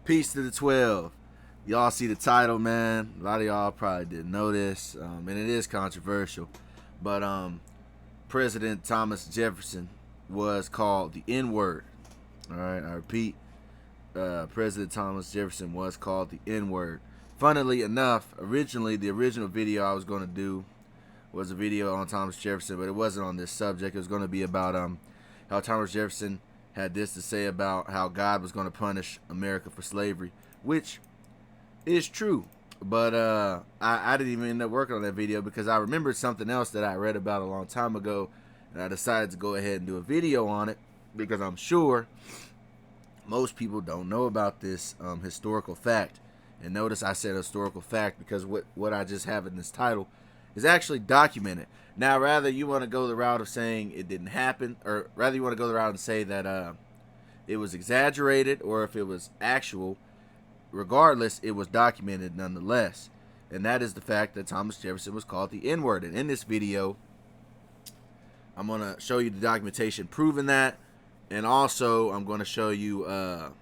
Peace to the 12. Y'all see the title, man. A lot of y'all probably didn't know this, and it is controversial. But President Thomas Jefferson was called the N-word. All right, I repeat, President Thomas Jefferson was called the N-word. Funnily enough, originally the original video I was going to do was a video on Thomas Jefferson, but it wasn't on this subject. It was going to be about how Thomas Jefferson had this to say about how God was going to punish America for slavery, which is true. But I didn't even end up working on that video because I remembered something else that I read about a long time ago, and I decided to go ahead and do a video on it because I'm sure most people don't know about this historical fact. And notice I said historical fact because what I just have in this title is actually documented. Now, rather you want to go the route of saying it didn't happen, or rather you want to go the route and say that it was exaggerated, or if it was actual, regardless, it was documented nonetheless. And that is the fact that Thomas Jefferson was called the N-word. And in this video, I'm going to show you the documentation proving that. And also, I'm going to show you, I'm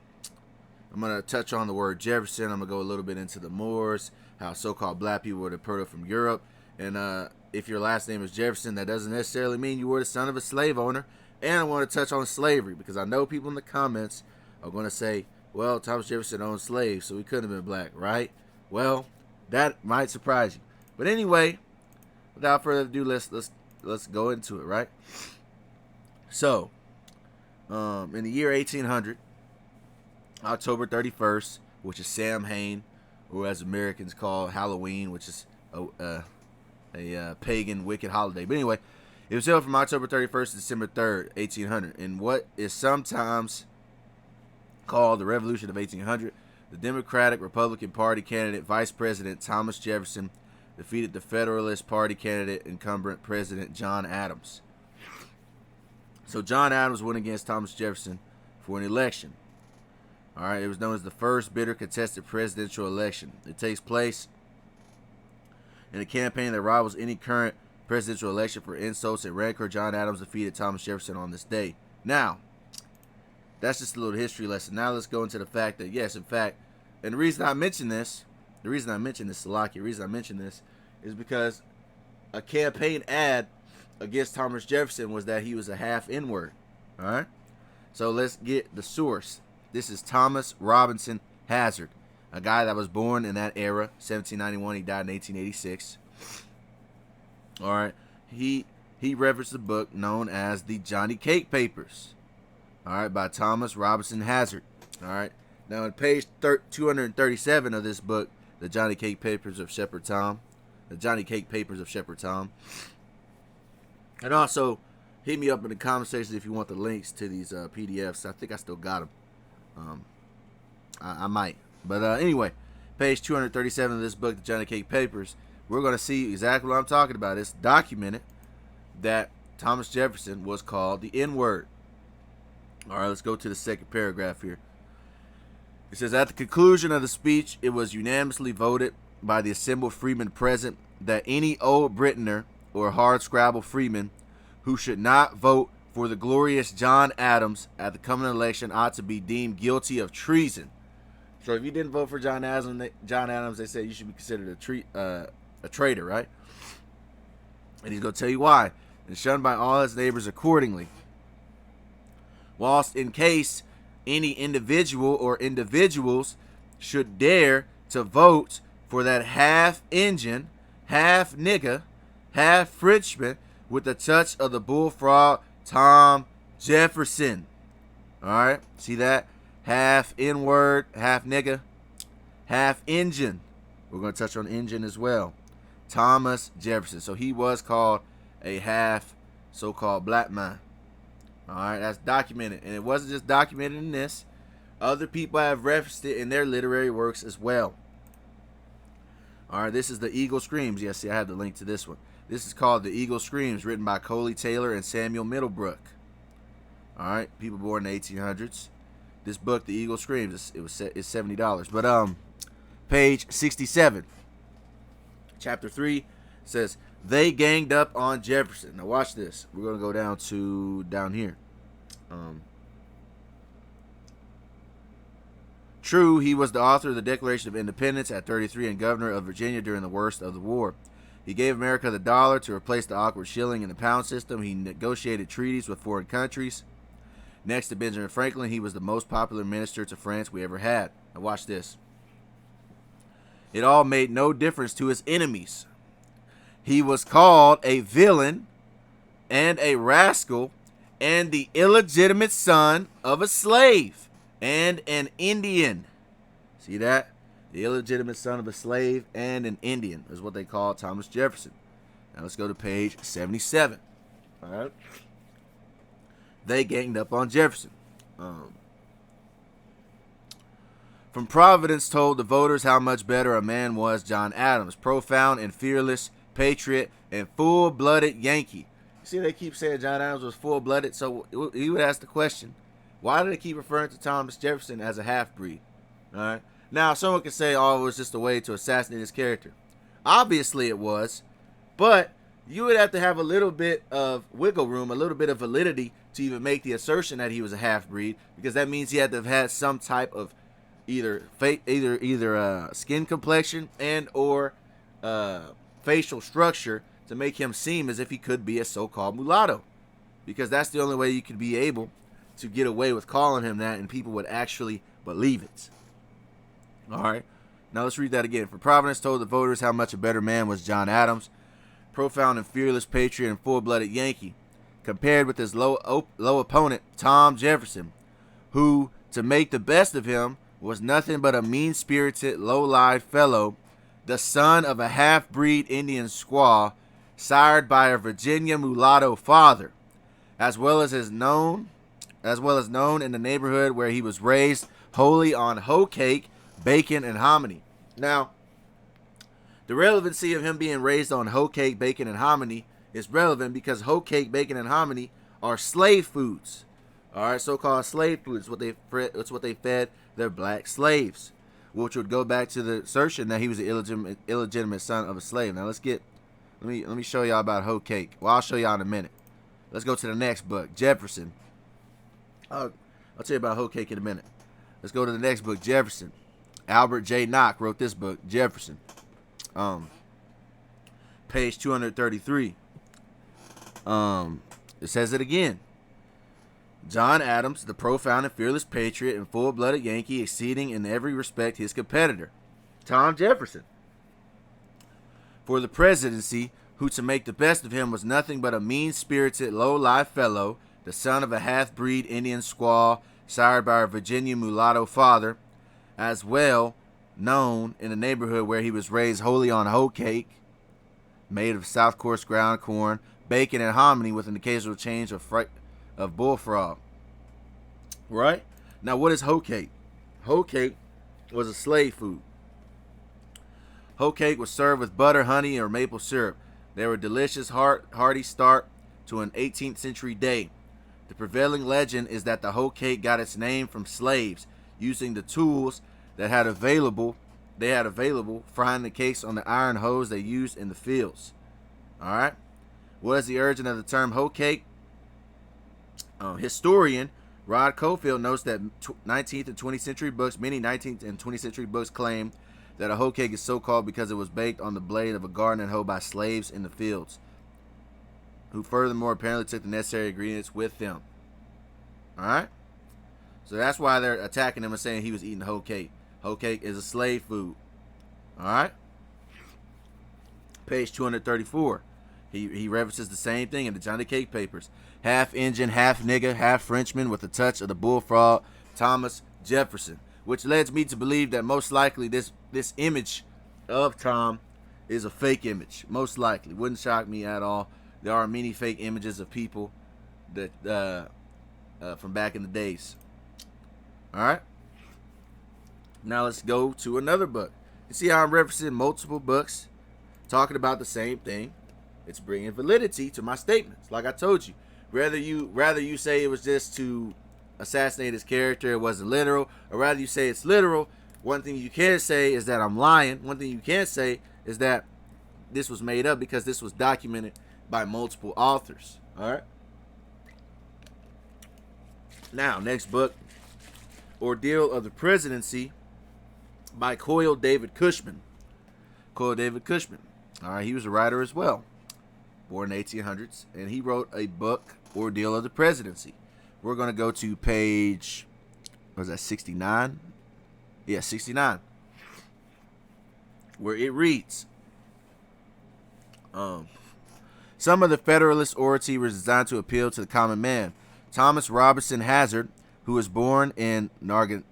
going to touch on the word Jefferson. I'm going to go a little bit into the Moors, how so-called black people were deported from Europe. And if your last name is Jefferson, that doesn't necessarily mean you were the son of a slave owner. And I want to touch on slavery because I know people in the comments are going to say, well, Thomas Jefferson owned slaves, so he couldn't have been black, right? Well, that might surprise you. But anyway, without further ado, let's go into it, right? So, in the year 1800, October 31st, which is Samhain, or as Americans call Halloween, which is a pagan, wicked holiday. But anyway, it was held from October 31st to December 3rd, 1800. In what is sometimes called the Revolution of 1800, the Democratic Republican Party candidate Vice President Thomas Jefferson defeated the Federalist Party candidate incumbent President John Adams. So John Adams went against Thomas Jefferson for an election. All right, it was known as the first bitter contested presidential election. It takes place in a campaign that rivals any current presidential election. For insults and rancor, John Adams defeated Thomas Jefferson on this day. Now, that's just a little history lesson. Now let's go into the fact that, yes, in fact, and the reason I mention this, Salaki, is because a campaign ad against Thomas Jefferson was that he was a half N-word. All right? So let's get the source. This is Thomas Robinson Hazard, a guy that was born in that era, 1791. He died in 1886. All right. He referenced a book known as the Johnny Cake Papers. All right, by Thomas Robinson Hazard. All right. Now, on page 237 of this book, the Johnny Cake Papers of Shepherd Tom. And also, hit me up in the comment section if you want the links to these PDFs. I think I still got them. I might. But anyway, page 237 of this book, the Johnny Cake Papers, we're going to see exactly what I'm talking about. It's documented that Thomas Jefferson was called the N-word. All right, let's go to the second paragraph here. It says, at the conclusion of the speech, it was unanimously voted by the assembled freemen present that any old Britainer or hard-scrabble freeman who should not vote for the glorious John Adams at the coming election ought to be deemed guilty of treason. So if you didn't vote for John Adams, they said you should be considered a traitor, right? And he's going to tell you why. And shunned by all his neighbors accordingly. Whilst in case any individual or individuals should dare to vote for that half Injun, half nigger, half Frenchman with a touch of the bullfrog Tom Jefferson. All right, see that? Half N-word, half nigger, half Injun. We're going to touch on Injun as well. Thomas Jefferson. So he was called a half so-called black man. All right, that's documented. And it wasn't just documented in this. Other people have referenced it in their literary works as well. All right, this is the Eagle Screams. Yes, see, I have the link to this one. This is called The Eagle Screams, written by Coley Taylor and Samuel Middlebrook. All right, people born in the 1800s. This book, The Eagle Screams, it's $70. But page 67, chapter 3 says, they ganged up on Jefferson. Now watch this. We're going to go down here. True, he was the author of the Declaration of Independence at 33 and governor of Virginia during the worst of the war. He gave America the dollar to replace the awkward shilling and the pound system. He negotiated treaties with foreign countries. Next to Benjamin Franklin, he was the most popular minister to France we ever had. Now watch this. It all made no difference to his enemies. He was called a villain and a rascal and the illegitimate son of a slave and an Indian. See that? The illegitimate son of a slave and an Indian is what they call Thomas Jefferson. Now let's go to page 77. All right. They ganged up on Jefferson. From Providence told the voters how much better a man was John Adams, profound and fearless, patriot, and full-blooded Yankee. See, they keep saying John Adams was full-blooded, so he would ask the question, why do they keep referring to Thomas Jefferson as a half-breed? All right. Now, someone can say, oh, it was just a way to assassinate his character. Obviously it was, but you would have to have a little bit of wiggle room, a little bit of validity to even make the assertion that he was a half-breed, because that means he had to have had some type of either skin complexion and or facial structure to make him seem as if he could be a so-called mulatto, because that's the only way you could be able to get away with calling him that and people would actually believe it. All right, now let's read that again. For Providence told the voters how much a better man was John Adams, profound and fearless patriot and full-blooded Yankee, compared with his low opponent Tom Jefferson, who, to make the best of him, was nothing but a mean-spirited, low-lived fellow, the son of a half-breed Indian squaw, sired by a Virginia mulatto father, as well as known in the neighborhood where he was raised, wholly on Hoecake, bacon, and hominy. Now, the relevancy of him being raised on Hoecake, bacon, and hominy is relevant because Hoecake, bacon, and hominy are slave foods. All right, so-called slave foods. It's what they fed their black slaves, which would go back to the assertion that he was an illegitimate son of a slave. Now let me show y'all about Hoecake. Well, I'll show y'all in a minute. Let's go to the next book, Jefferson. I'll tell you about Hoecake in a minute. Let's go to the next book, Jefferson. Albert J. Nock wrote this book, Jefferson. Page 233. It says it again. John Adams, the profound and fearless patriot and full-blooded Yankee, exceeding in every respect his competitor, Tom Jefferson, for the presidency, who to make the best of him was nothing but a mean-spirited, low-lived fellow, the son of a half-breed Indian squaw, sired by a Virginia mulatto father, as well known in the neighborhood where he was raised, wholly on Hoecake, made of South coarse ground corn, bacon, and hominy, with an occasional change of bullfrog. Right? Now, what is Hoecake? Hoecake was a slave food. Hoecake was served with butter, honey, or maple syrup. They were delicious, hearty start to an 18th century day. The prevailing legend is that the Hoecake got its name from slaves using the tools they had available frying the cakes on the iron hose they used in the fields. All right. What is the origin of the term Hoecake? Historian Rod Cofield notes that 19th and 20th century books, many 19th and 20th century books claim that a Hoecake is so called because it was baked on the blade of a garden and hoe by slaves in the fields, who furthermore apparently took the necessary ingredients with them. All right. So that's why they're attacking him and saying he was eating Hoecake. Hoecake is a slave food. All right. Page 234. He references the same thing in the Johnny Cake Papers. Half Injun, half nigger, half Frenchman with a touch of the bullfrog, Thomas Jefferson. Which leads me to believe that most likely this image of Tom is a fake image. Most likely. Wouldn't shock me at all. There are many fake images of people that from back in the days. All right. Now let's go to another book. You see how I'm referencing multiple books talking about the same thing? It's bringing validity to my statements. Like I told you, rather you say it was just to assassinate his character, it wasn't literal, or rather you say it's literal. One thing you can say is that I'm lying. One thing you can't say is that this was made up, because this was documented by multiple authors. All right. Now, next book, Ordeal of the Presidency, by Coyle David Cushman. Coyle David Cushman. All right, he was a writer as well, born in the 1800s, and he wrote a book, Ordeal of the Presidency. We're going to go to page, what was that, 69? Yeah, 69, where it reads, some of the Federalist oratory was designed to appeal to the common man. Thomas Robinson Hazard, who was born in Narragansett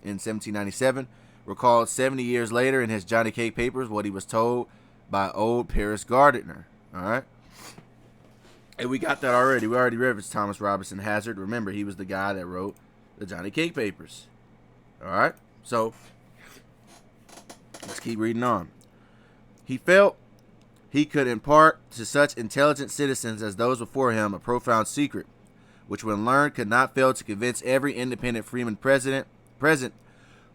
in 1797, recalled 70 years later in his Johnny Cake papers what he was told by old Paris Gardiner. All right. And we got that already. We already referenced Thomas Robinson Hazard. Remember, he was the guy that wrote the Johnny Cake papers. All right. So let's keep reading on. He felt he could impart to such intelligent citizens as those before him a profound secret, which when learned could not fail to convince every independent freeman present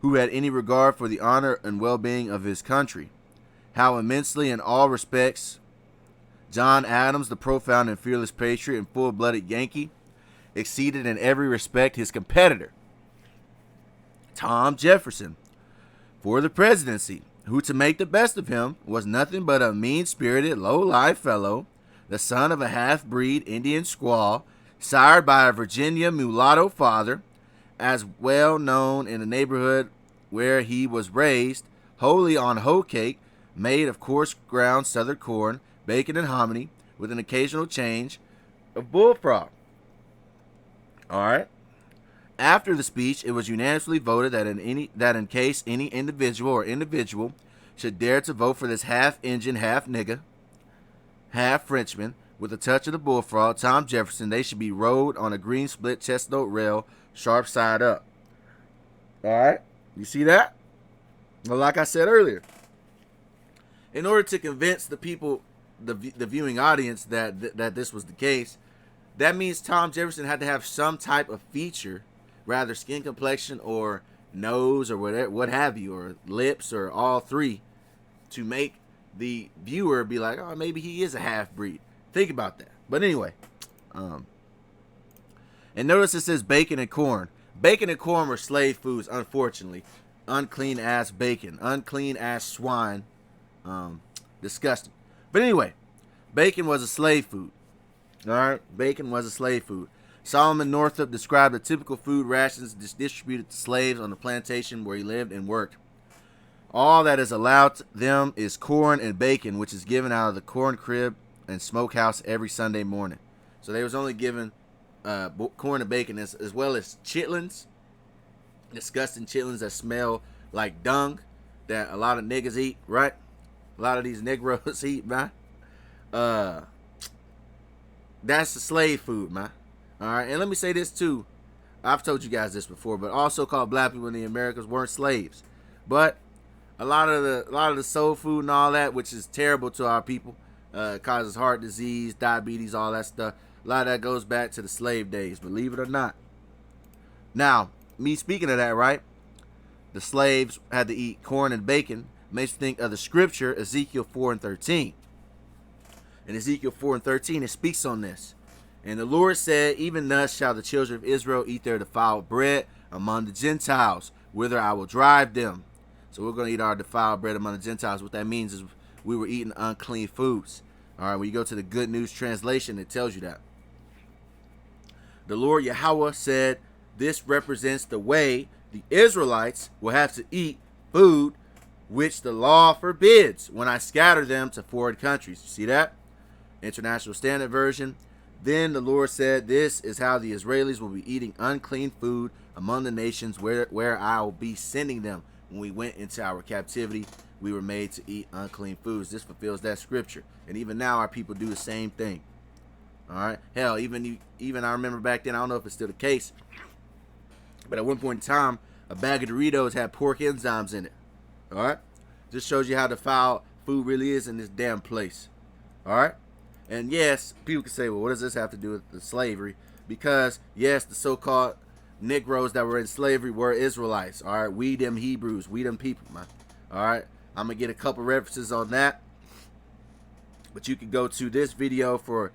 who had any regard for the honor and well-being of his country, how immensely in all respects John Adams, the profound and fearless patriot and full-blooded Yankee, exceeded in every respect his competitor, Tom Jefferson, for the presidency, who, to make the best of him, was nothing but a mean-spirited, low-life fellow, the son of a half-breed Indian squaw, sired by a Virginia mulatto father, as well known in the neighborhood where he was raised, wholly on hoecake, made of coarse ground southern corn, bacon, and hominy, with an occasional change of bullfrog. All right. After the speech, it was unanimously voted that in case any individual should dare to vote for this half-Injun, half-nigger, half-Frenchman, with a touch of the bullfrog, Tom Jefferson, they should be rode on a green split chestnut rail, sharp side up. All right? You see that? Well, like I said earlier, in order to convince the people, the viewing audience, that this was the case, that means Tom Jefferson had to have some type of feature, rather skin complexion or nose or whatever, what have you, or lips or all three, to make the viewer be like, oh, maybe he is a half-breed. Think about that. But anyway, and notice it says bacon and corn. Bacon and corn were slave foods, unfortunately. Unclean ass bacon, unclean ass swine, disgusting. But anyway, bacon was a slave food. All right, bacon was a slave food. Solomon Northup described the typical food rations distributed to slaves on the plantation where he lived and worked. All that is allowed to them is corn and bacon, which is given out of the corn crib and smokehouse every Sunday morning. So they was only given corn and bacon, as well as chitlins, disgusting chitlins that smell like dung, that a lot of niggas eat, right? A lot of these Negroes eat, man. That's the slave food, man. All right, and let me say this too. I've told you guys this before, but also called black people in the Americas weren't slaves. But a lot of the soul food and all that, which is terrible to our people, causes heart disease, diabetes, all that stuff. A lot of that goes back to the slave days, believe it or not. Now, me speaking of that, right? The slaves had to eat corn and bacon. Makes me think of the scripture, Ezekiel 4 and 13. In Ezekiel 4 and 13, it speaks on this. And the Lord said, even thus shall the children of Israel eat their defiled bread among the Gentiles, whither I will drive them. So we're going to eat our defiled bread among the Gentiles. What that means is we were eating unclean foods. All right, when you go to the Good News Translation, it tells you that. The Lord Yahawah said, this represents the way the Israelites will have to eat food which the law forbids when I scatter them to foreign countries. You see that? International Standard Version. Then the Lord said, this is how the Israelis will be eating unclean food among the nations where I will be sending them. When we went into our captivity, we were made to eat unclean foods. This fulfills that scripture. And even now, our people do the same thing. All right? Hell, even I remember back then, I don't know if it's still the case, but at one point in time, a bag of Doritos had pork enzymes in it. All right? Just shows you how defiled food really is in this damn place. All right? And yes, people can say, well, what does this have to do with the slavery? Because, yes, the so-called Negroes that were in slavery were Israelites. All right? We them Hebrews. We them people, man. All right? I'm going to get a couple references on that. But you can go to this video for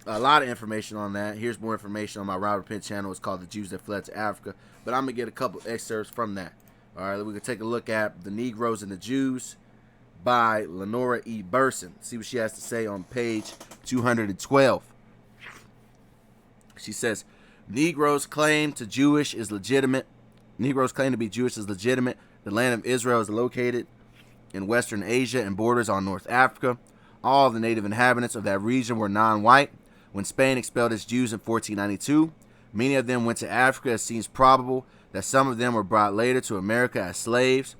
a lot of information on that. Here's more information on my Robert Penn channel. It's called The Jews That Fled to Africa. But I'm going to get a couple excerpts from that. All right, we can take a look at The Negroes and the Jews by Lenora E. Burson. See what she has to say on page 212. She says, Negroes claim to be Jewish is legitimate. The land of Israel is located in Western Asia and borders on North Africa. All of the native inhabitants of that region were non-white. When Spain expelled its Jews in 1492, many of them went to Africa. It seems probable that some of them were brought later to America as slaves.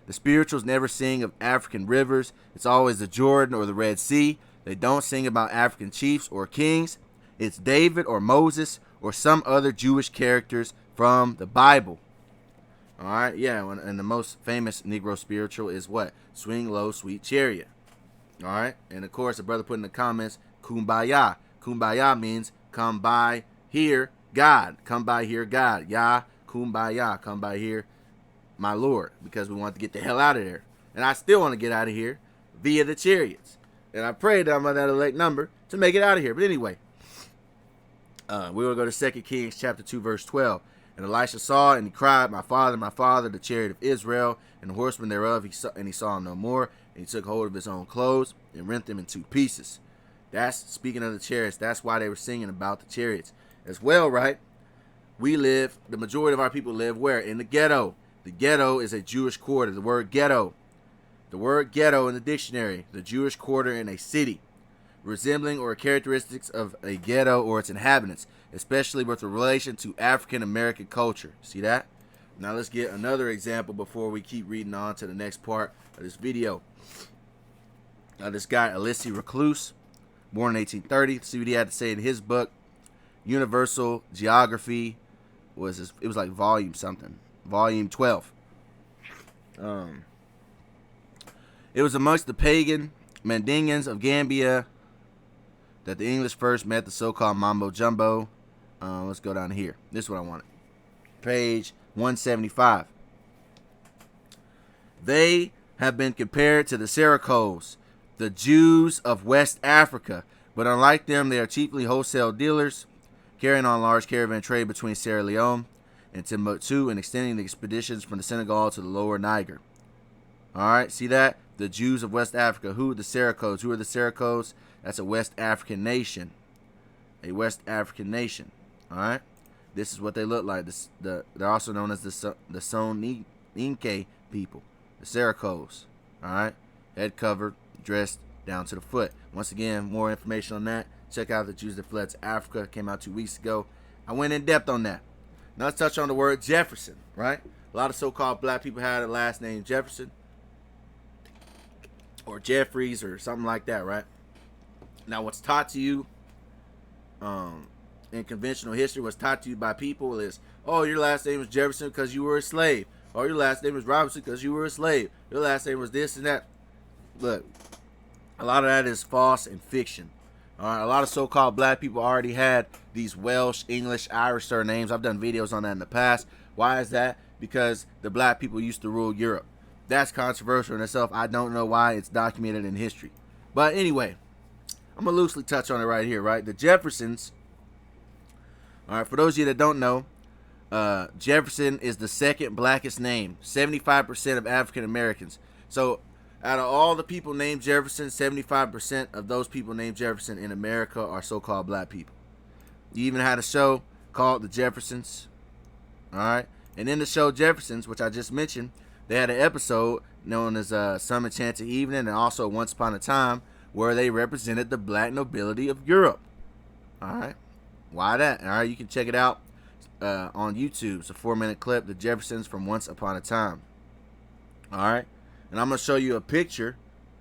The spirituals never sing of African rivers. It's always the Jordan or the Red Sea. They don't sing about African chiefs or kings. It's David or Moses or some other Jewish characters from the Bible. All right, yeah, and the most famous Negro spiritual is what? Swing Low, Sweet Chariot. All right, and of course, the brother put in the comments, Kumbaya. Kumbaya means come by here, God. Come by here, God. Yah, Kumbaya. Come by here, my Lord, because we want to get the hell out of there. And I still want to get out of here via the chariots. And I pray that I'm on that elect number to make it out of here. But anyway, we're going to go to 2 Kings chapter 2, verse 12. And Elisha saw and he cried, my father, the chariot of Israel, and the horsemen thereof, he saw him no more. And he took hold of his own clothes and rent them in two pieces. That's speaking of the chariots. That's why they were singing about the chariots as well, right? The majority of our people live where? In the ghetto. The ghetto is a Jewish quarter. The word ghetto in the dictionary, the Jewish quarter in a city, resembling or characteristics of a ghetto or its inhabitants, especially with relation to African American culture. See that? Now let's get another example before we keep reading on to the next part of this video. This guy, Elisee Reclus, born in 1830. See what he had to say in his book, Universal Geography. It was like volume 12. It was amongst the pagan Mandingans of Gambia that the English first met the so-called Mambo Jumbo. Let's go down here. This is what I wanted. Page 175. They have been compared to the Syracuse, the Jews of West Africa, but unlike them, they are chiefly wholesale dealers, carrying on large caravan trade between Sierra Leone and Timbuktu and extending the expeditions from the Senegal to the lower Niger. All right, see that? The Jews of West Africa. Who are the Syracuse? Who are the Syracuse? That's a West African nation. A West African nation. All right? This is what they look like. They're also known as the Surname people. The Syracuse. All right? Head covered, dressed down to the foot. Once again, more information on that. Check out The Jews That Fled to Africa. Came out 2 weeks ago. I went in depth on that. Now let's touch on the word Jefferson. Right? A lot of so-called black people had a last name Jefferson. Or Jeffries or something like that, right? Now, what's taught to you in conventional history, what's taught to you by people is, oh, your last name was Jefferson because you were a slave. Or your last name was Robinson because you were a slave. Your last name was this and that. Look, a lot of that is false and fiction. All right, a lot of so-called black people already had these Welsh, English, Irish surnames. I've done videos on that in the past. Why is that? Because the black people used to rule Europe. That's controversial in itself. I don't know why. It's documented in history. But anyway, I'm going to loosely touch on it right here, right? The Jeffersons. All right, for those of you that don't know, Jefferson is the second blackest name. 75% of African Americans. So out of all the people named Jefferson, 75% of those people named Jefferson in America are so-called black people. You even had a show called The Jeffersons. All right. And in the show Jeffersons, which I just mentioned, they had an episode known as Some Enchanted Evening and also Once Upon a Time where they represented the black nobility of Europe. All right. Why that? All right. You can check it out on YouTube. It's a 4-minute clip, The Jeffersons from Once Upon a Time. All right. And I'm going to show you a picture,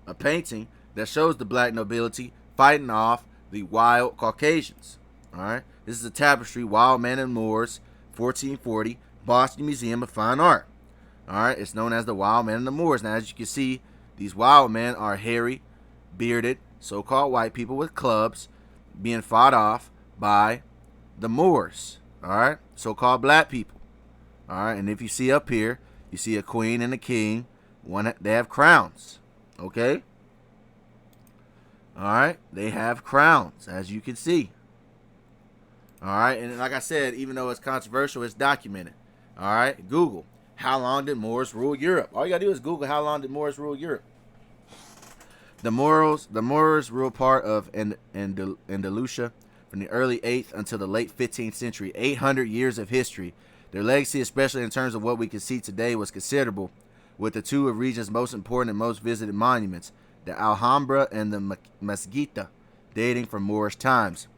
a painting that shows the black nobility fighting off the wild Caucasians. All right. This is a tapestry, Wild Men and Moors, 1440, Boston Museum of Fine Art. All right, it's known as the Wild Men and the Moors. Now, as you can see, these wild men are hairy, bearded, so-called white people with clubs being fought off by the Moors. All right, so-called black people. All right, and if you see up here, you see a queen and a king. They have crowns. Okay. All right, they have crowns, as you can see. All right, and like I said, even though it's controversial, it's documented. All right, Google, how long did Moors rule Europe? All you gotta do is Google how long did Moors rule Europe. The Moors ruled part of Andalusia from the early 8th until the late 15th century. 800 years of history. Their legacy, especially in terms of what we can see today, was considerable, with the two of region's most important and most visited monuments, the Alhambra and the Mezquita, dating from Moorish times.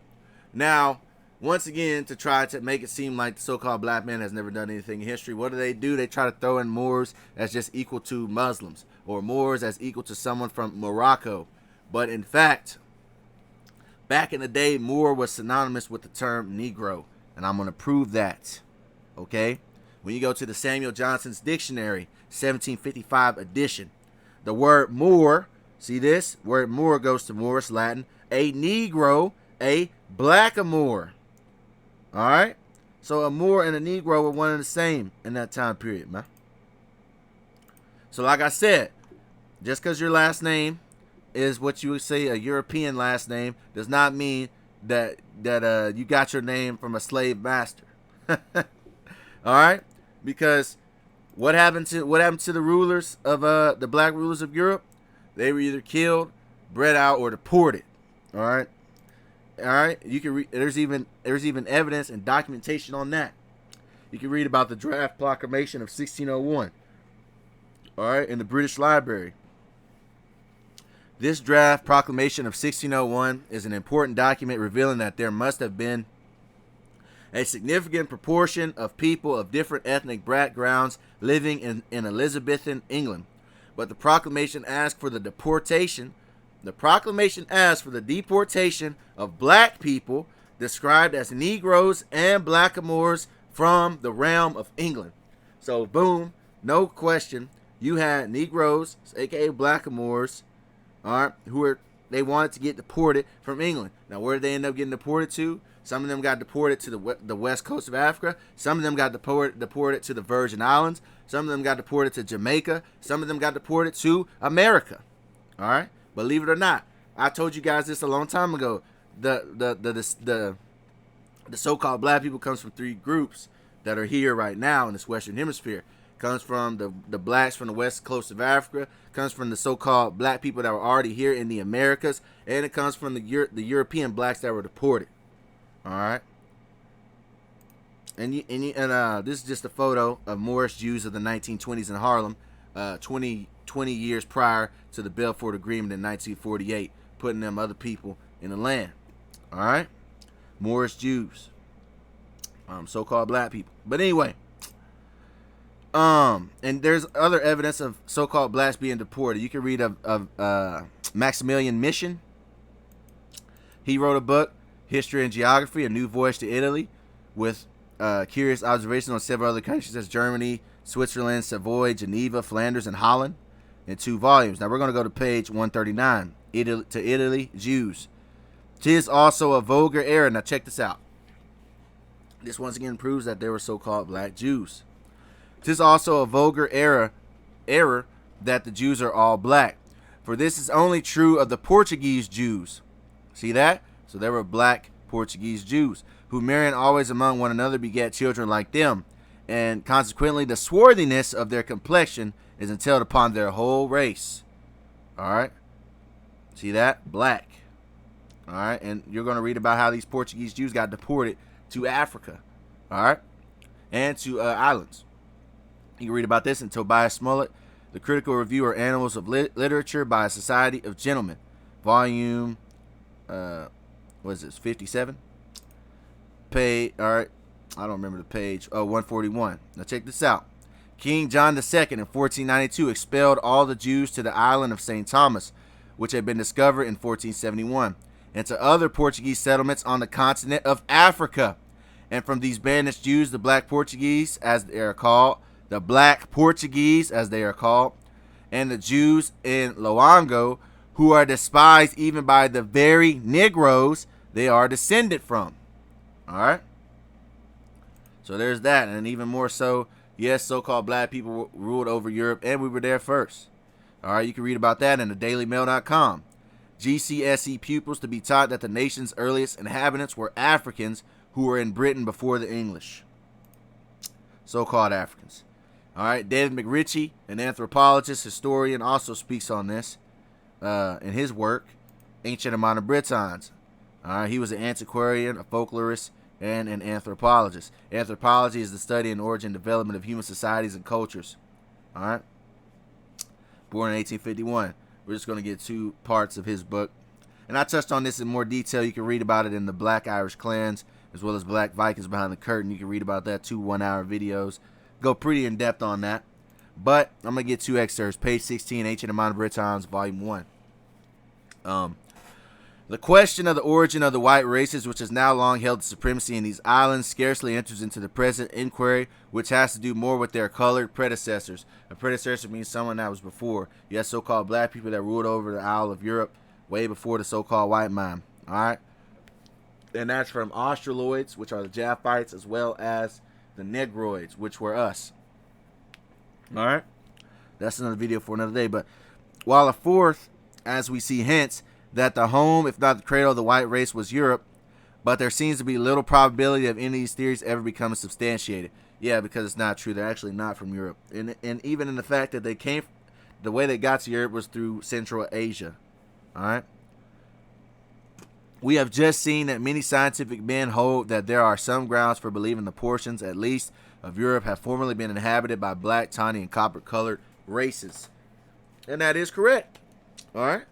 Now, once again, to try to make it seem like the so-called black man has never done anything in history, what do? They try to throw in Moors as just equal to Muslims, or Moors as equal to someone from Morocco. But in fact, back in the day, Moor was synonymous with the term Negro, and I'm going to prove that. Okay? When you go to the Samuel Johnson's Dictionary, 1755 edition, the word Moor, see this? Word Moor goes to Moorish Latin, a Negro, a blackamoor. All right? So a Moor and a Negro were one and the same in that time period, man. So like I said, just because your last name is what you would say a European last name does not mean that you got your name from a slave master. All right? Because what happened to the rulers of the black rulers of Europe? They were either killed, bred out, or deported. All right? All right, you can there's even evidence and documentation on that. You can read about the draft proclamation of 1601. All right, in the British Library. This draft proclamation of 1601 is an important document revealing that there must have been a significant proportion of people of different ethnic backgrounds living in Elizabethan England. But the proclamation asked for the deportation. The proclamation asked for the deportation of black people described as Negroes and blackamoors from the realm of England. So, boom, no question, you had Negroes, aka blackamoors, all right, they wanted to get deported from England. Now, where did they end up getting deported to? Some of them got deported to the west coast of Africa. Some of them got deported to the Virgin Islands. Some of them got deported to Jamaica. Some of them got deported to America. All right. Believe it or not, I told you guys this a long time ago. The so-called black people comes from three groups that are here right now in this Western Hemisphere. Comes from the blacks from the west coast of Africa. Comes from the so-called black people that were already here in the Americas, and it comes from the European blacks that were deported. All right. And this is just a photo of Moorish Jews of the 1920s in Harlem, 20 years prior to the Balfour Agreement in 1948, putting them other people in the land. All right, Moorish Jews, so-called black people. But anyway, and there's other evidence of so-called blacks being deported. You can read of Maximilian Mission. He wrote a book, History and Geography: A New Voyage to Italy, with curious observations on several other countries as Germany, Switzerland, Savoy, Geneva, Flanders, and Holland, in 2 volumes. Now we're going to go to page 139. Italy, Jews. 'Tis also a vulgar error. Now check this out. This once again proves that there were so-called black Jews. 'Tis also a vulgar error that the Jews are all black. For this is only true of the Portuguese Jews. See that? So there were black Portuguese Jews, who marrying always among one another begat children like them, and consequently the swarthiness of their complexion is entailed upon their whole race. All right? See that? Black. All right? And you're going to read about how these Portuguese Jews got deported to Africa. All right? And to islands. You can read about this in Tobias Smollett, The Critical Review or Annals of Literature by a Society of Gentlemen. Volume, what is this, 57? Page, all right, I don't remember the page. 141. Now check this out. King John II in 1492 expelled all the Jews to the island of St. Thomas, which had been discovered in 1471, and to other Portuguese settlements on the continent of Africa. And from these banished Jews, the Black Portuguese, as they are called, and the Jews in Loango, who are despised even by the very Negroes they are descended from. All right. So there's that. And even more so, yes, so-called black people ruled over Europe, and we were there first. All right. You can read about that in the dailymail.com. GCSE pupils to be taught that the nation's earliest inhabitants were Africans who were in Britain before the English. So-called Africans. All right, David McRitchie, an anthropologist, historian, also speaks on this in his work, Ancient and Modern Britons. All right, he was an antiquarian, a folklorist, and an anthropologist. Anthropology is the study and origin and development of human societies and cultures. All right, born in 1851. We're just going to get 2 parts of his book. And I touched on this in more detail. You can read about it in the Black Irish Clans, as well as Black Vikings Behind the Curtain. You can read about that, 2 one-hour videos. Go pretty in depth on that. But I'm going to get 2 excerpts. Page 16, Ancient and Modern Britons, Volume 1. The question of the origin of the white races, which has now long held supremacy in these islands, scarcely enters into the present inquiry, which has to do more with their colored predecessors. A predecessor means someone that was before. You have so-called black people that ruled over the Isle of Europe way before the so-called white man. All right? And that's from Australoids, which are the Japhites, as well as the Negroids, which were us. All right? That's another video for another day. But while a fourth, as we see hence, that the home, if not the cradle of the white race, was Europe, but there seems to be little probability of any of these theories ever becoming substantiated. Yeah, because it's not true. They're actually not from Europe. And even in the fact that they came, the way they got to Europe was through Central Asia. All right? We have just seen that many scientific men hold that there are some grounds for believing the portions, at least, of Europe have formerly been inhabited by black, tawny, and copper-colored races. And that is correct. All right?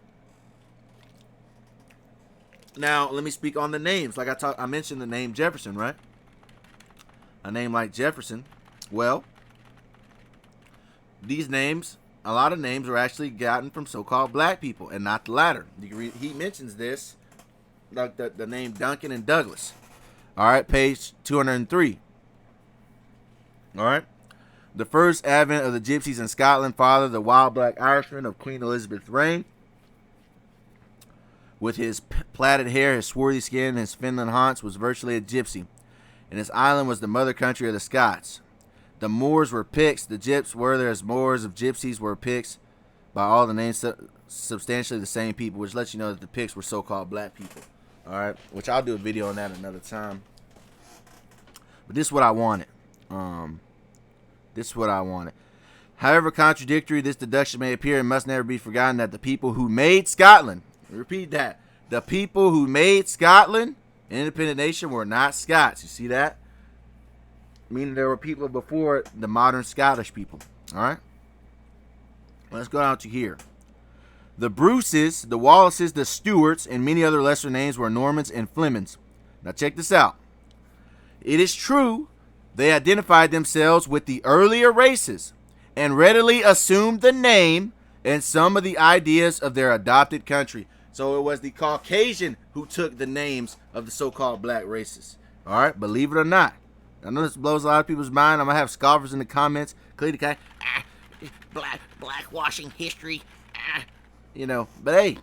Now, let me speak on the names. Like I mentioned the name Jefferson, right? A name like Jefferson. Well, these names, a lot of names are actually gotten from so-called black people and not the latter. You can read, he mentions this, like the name Duncan and Douglas. All right, page 203. All right. The first advent of the gypsies in Scotland fathered the wild black Irishman of Queen Elizabeth's reign. With his plaited hair, his swarthy skin, and his Finland haunts, was virtually a gypsy. And his island was the mother country of the Scots. The Moors were Picts. The Gyps were there as Moors of gypsies were Picts. By all the names, substantially the same people, which lets you know that the Picts were so-called black people. All right, which I'll do a video on that another time. But this is what I wanted. This is what I wanted. However contradictory this deduction may appear, it must never be forgotten that the people who made Scotland, repeat that, the people who made Scotland an independent nation were not Scots. You see that? Meaning there were people before the modern Scottish people. All right? Let's go down to here. The Bruces, the Wallaces, the Stuarts, and many other lesser names were Normans and Flemings. Now check this out. It is true they identified themselves with the earlier races and readily assumed the name and some of the ideas of their adopted country. So it was the Caucasian who took the names of the so-called black races. All right, believe it or not. I know this blows a lot of people's mind. I'm gonna have scoffers in the comments. Blackwashing history. You know, but hey,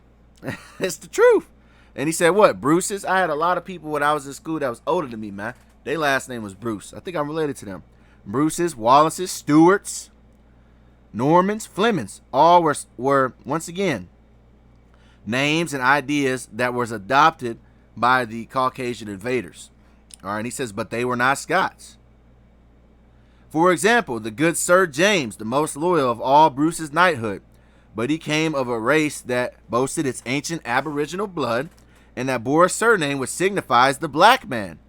it's the truth. And he said, what, Bruce's? I had a lot of people when I was in school that was older than me, man. Their last name was Bruce. I think I'm related to them. Bruce's, Wallace's, Stuarts, Normans, Flemings, all were once again names and ideas that was adopted by the Caucasian invaders. All right, and he says, but they were not Scots. For example, the good Sir James, the most loyal of all Bruce's knighthood, but he came of a race that boasted its ancient aboriginal blood and that bore a surname which signifies the black man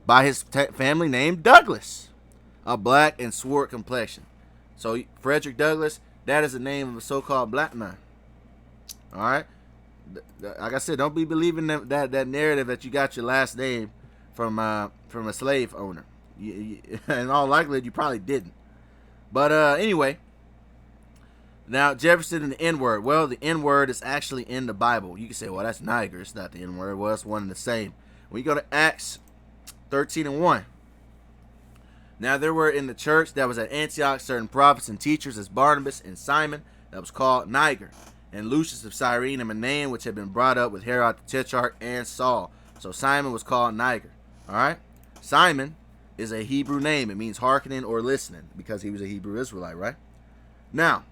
by his family name Douglas, a black and swart complexion. So Frederick Douglass, that is the name of a so-called black man. All right. Like I said, don't be believing that narrative that you got your last name from a slave owner. In all likelihood, you probably didn't. But anyway, now Jefferson and the N-word. Well, the N-word is actually in the Bible. You can say, well, that's Niger. It's not the N-word. Well, it's one and the same. When you go to Acts 13:1. Now there were in the church that was at Antioch certain prophets and teachers as Barnabas and Simon that was called Niger, and Lucius of Cyrene and Manaen, which had been brought up with Herod the Tetrarch and Saul. So Simon was called Niger. All right. Simon is a Hebrew name. It means hearkening or listening because he was a Hebrew Israelite, right? Now,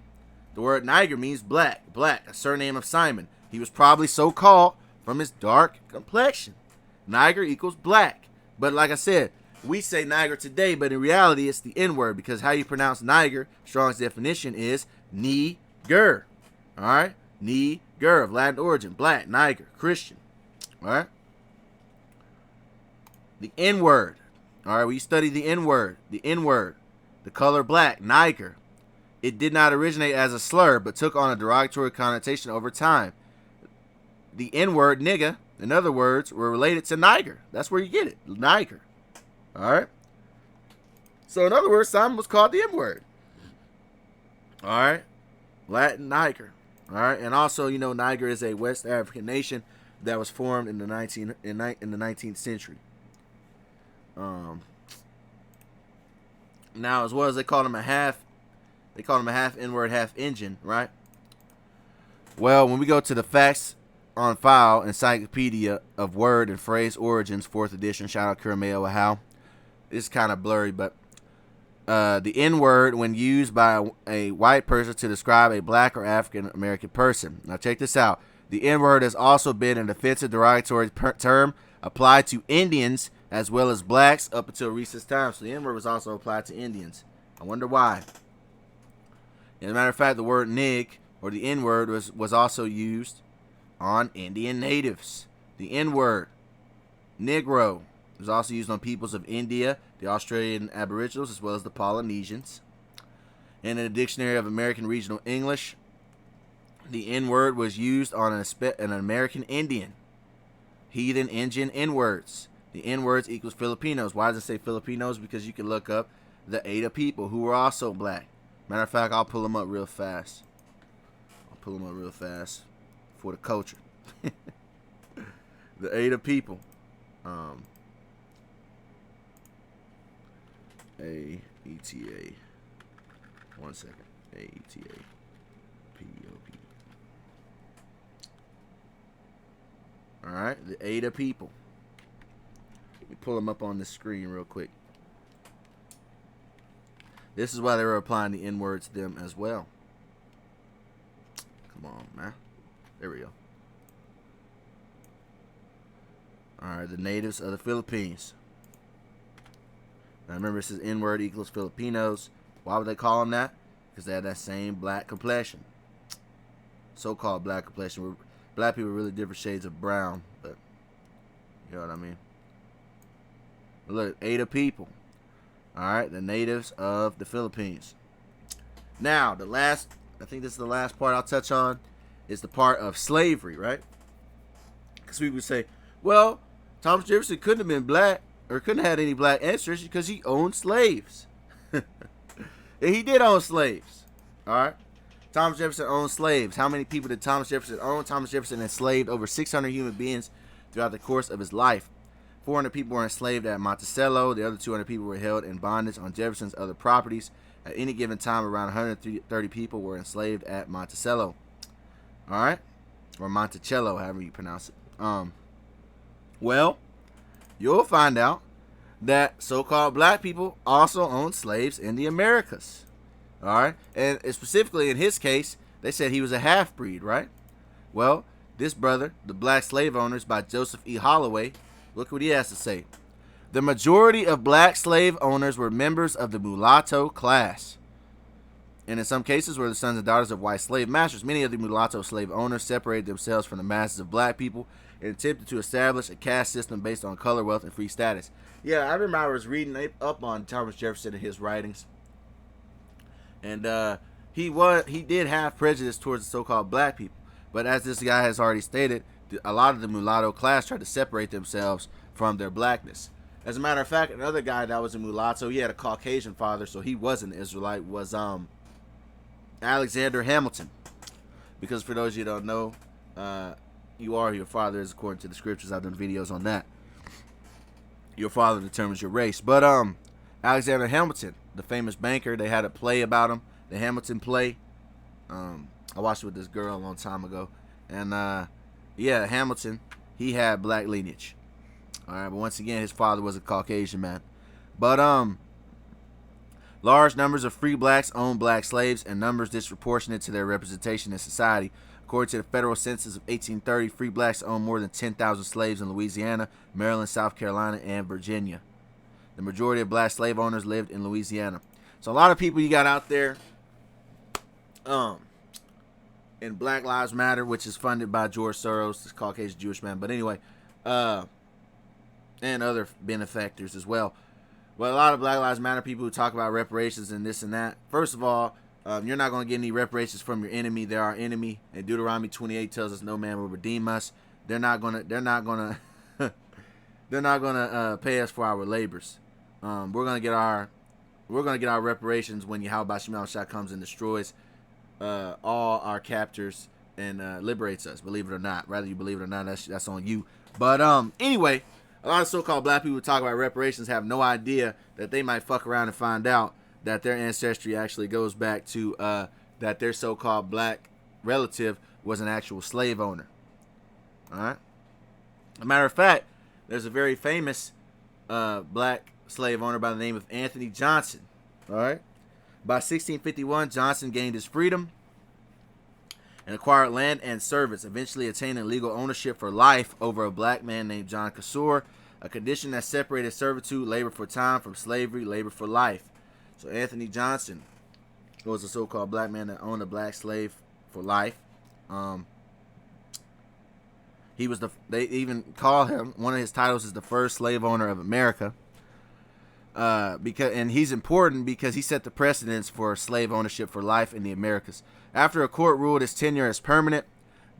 the word Niger means black, a surname of Simon. He was probably so called from his dark complexion. Niger equals black. But like I said, we say Niger today, but in reality, it's the N-word, because how you pronounce Niger, Strong's definition is Ni-ger. All right? Ni-ger, of Latin origin, black, Niger, Christian. All right? The N-word. All right, we study the N-word. The N-word, the color black, Niger. It did not originate as a slur, but took on a derogatory connotation over time. The N-word, nigga, in other words, were related to Niger. That's where you get it, Niger. All right? So in other words, Simon was called the N-word. All right? Latin Niger. All right? And also, you know, Niger is a West African nation that was formed in the 19th century. Now, as well as they called him a half N-word, half Indian, right? Well, when we go to the facts on file, Encyclopedia of Word and Phrase Origins, 4th edition, shout out Kurameo How. It's kind of blurry, but the N-word, when used by a white person to describe a black or African American person. Now, check this out. The N-word has also been an offensive derogatory term applied to Indians as well as blacks up until recent times. So the N-word was also applied to Indians. I wonder why. As a matter of fact, the word nig, or the N-word, was also used on Indian natives. The N-word, Negro, was also used on peoples of India, the Australian Aboriginals, as well as the Polynesians. In the Dictionary of American Regional English, the N-word was used on an American Indian. Heathen Indian N-words. The N-words equals Filipinos. Why does it say Filipinos? Because you can look up the Ada people who were also black. Matter of fact, I'll pull them up real fast. For the culture. The Ada people. A-E-T-A. 1 second. A-E-T-A-P-O-P. Alright, the Ada people. Let me pull them up on the screen real quick. This is why they were applying the N-word to them as well. Come on, man. There we go. Alright, the natives of the Philippines. Now remember, it says N-word equals Filipinos. Why would they call them that? Because they had that same black complexion. So-called black complexion. Black people are really different shades of brown, but you know what I mean. But look, Ada people. Alright, the natives of the Philippines. Now, I think this is the last part I'll touch on, is the part of slavery, right? Because people say, well, Thomas Jefferson couldn't have been black, or couldn't have had any black ancestors because he owned slaves. And he did own slaves. Alright? Thomas Jefferson owned slaves. How many people did Thomas Jefferson own? Thomas Jefferson enslaved over 600 human beings throughout the course of his life. 400 people were enslaved at Monticello. The other 200 people were held in bondage on Jefferson's other properties. At any given time, around 130 people were enslaved at Monticello. All right? Or Monticello, however you pronounce it. Well, you'll find out that so-called black people also owned slaves in the Americas. All right? And specifically in his case, they said he was a half-breed, right? Well, this brother, The Black Slave Owners by Joseph E. Holloway, look what he has to say. The majority of black slave owners were members of the mulatto class, and in some cases were the sons and daughters of white slave masters. Many of the mulatto slave owners separated themselves from the masses of black people and attempted to establish a caste system based on color, wealth, and free status. Yeah, I remember I was reading up on Thomas Jefferson and his writings, and he did have prejudice towards the so-called black people. But as this guy has already stated, a lot of the mulatto class tried to separate themselves from their blackness. As a matter of fact, another guy that was a mulatto, he had a Caucasian father, so he was an Israelite, was Alexander Hamilton. Because for those of you who don't know, you are your father is according to the scriptures. I've done videos on that. Your father determines your race. But Alexander Hamilton, the famous banker, they had a play about him, the Hamilton play. I watched it with this girl a long time ago. And yeah, Hamilton, he had black lineage. All right, but once again, his father was a Caucasian man. But large numbers of free blacks owned black slaves, and numbers disproportionate to their representation in society. According to the federal census of 1830, free blacks owned more than 10,000 slaves in Louisiana, Maryland, South Carolina, and Virginia. The majority of black slave owners lived in Louisiana. So a lot of people you got out there in Black Lives Matter, which is funded by George Soros, this Caucasian Jewish man. But anyway, and other benefactors as well. Well, a lot of Black Lives Matter people who talk about reparations and this and that. First of all, you're not going to get any reparations from your enemy. They're our enemy. And Deuteronomy 28 tells us no man will redeem us. They're not gonna pay us for our labors. We're gonna get our reparations when Yahawah comes and destroys all our captors and liberates us. Believe it or not, whether you believe it or not, that's on you. But anyway, a lot of so-called black people who talk about reparations have no idea that they might fuck around and find out that their ancestry actually goes back to that their so-called black relative was an actual slave owner. All right. As a matter of fact, there's a very famous black slave owner by the name of Anthony Johnson. All right. By 1651, Johnson gained his freedom and acquired land and servants, eventually attaining legal ownership for life over a black man named John Casor, a condition that separated servitude, labor for time, from slavery, labor for life. So Anthony Johnson was a so-called black man that owned a black slave for life. They even call him, one of his titles is the first slave owner of America. And he's important because he set the precedence for slave ownership for life in the Americas. After a court ruled his tenure as permanent,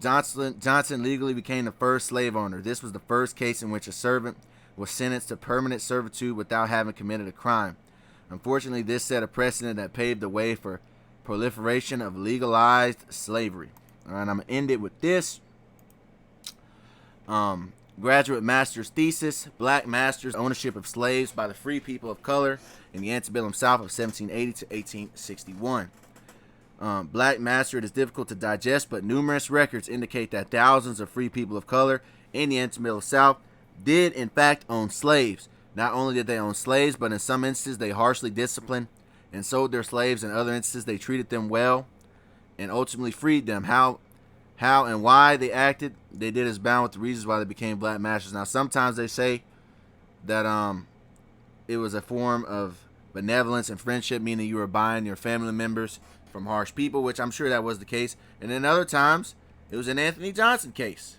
Johnson legally became the first slave owner. This was the first case in which a servant was sentenced to permanent servitude without having committed a crime. Unfortunately, this set a precedent that paved the way for proliferation of legalized slavery. All right, I'm going to end it with this. Graduate master's thesis: Black masters ownership of slaves by the free people of color in the antebellum South of 1780 to 1861. Black master, it is difficult to digest, but numerous records indicate that thousands of free people of color in the antebellum South did in fact own slaves. Not only did they own slaves, but in some instances they harshly disciplined and sold their slaves. In other instances they treated them well and ultimately freed them. How and why they acted, they did as bound with the reasons why they became black masters. Now, sometimes they say that it was a form of benevolence and friendship, meaning you were buying your family members from harsh people, which I'm sure that was the case. And then other times, it was an Anthony Johnson case.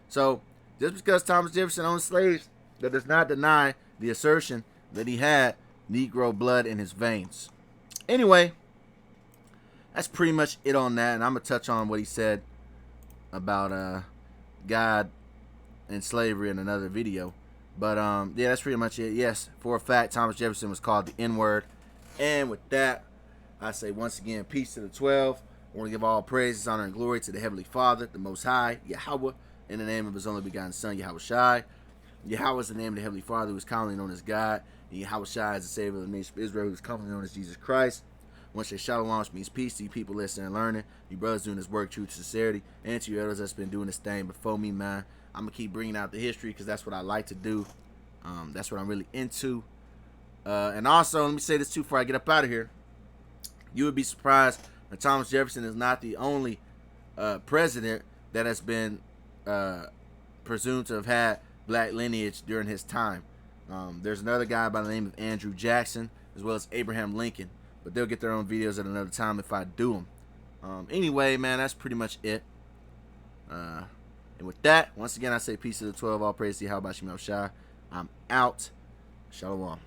So, just because Thomas Jefferson owned slaves, that does not deny the assertion that he had Negro blood in his veins. Anyway, that's pretty much it on that. And I'm going to touch on what he said about God and slavery in another video. But yeah, that's pretty much it. Yes, for a fact, Thomas Jefferson was called the N-word. And with that, I say once again, peace to the 12. I want to give all praises, honor, and glory to the Heavenly Father, the Most High, Yahawah, in the name of His only begotten Son, Yahawashi. Yahawah is the name of the Heavenly Father, who is commonly known as God. And Yahawashi is the Savior of the nation of Israel, who is commonly known as Jesus Christ. Once say shalom, which means peace to you people listening and learning. You brothers doing this work, truth, sincerity. And to you others that's been doing this thing before me, man. I'm going to keep bringing out the history because that's what I like to do. That's what I'm really into. And also, let me say this too before I get up out of here. You would be surprised that Thomas Jefferson is not the only president that has been presumed to have had black lineage during his time. There's another guy by the name of Andrew Jackson, as well as Abraham Lincoln. But they'll get their own videos at another time if I do them. Anyway, man, that's pretty much it. And with that, once again, I say peace to the 12. All praise to Yahawashi. I'm out. Shalom.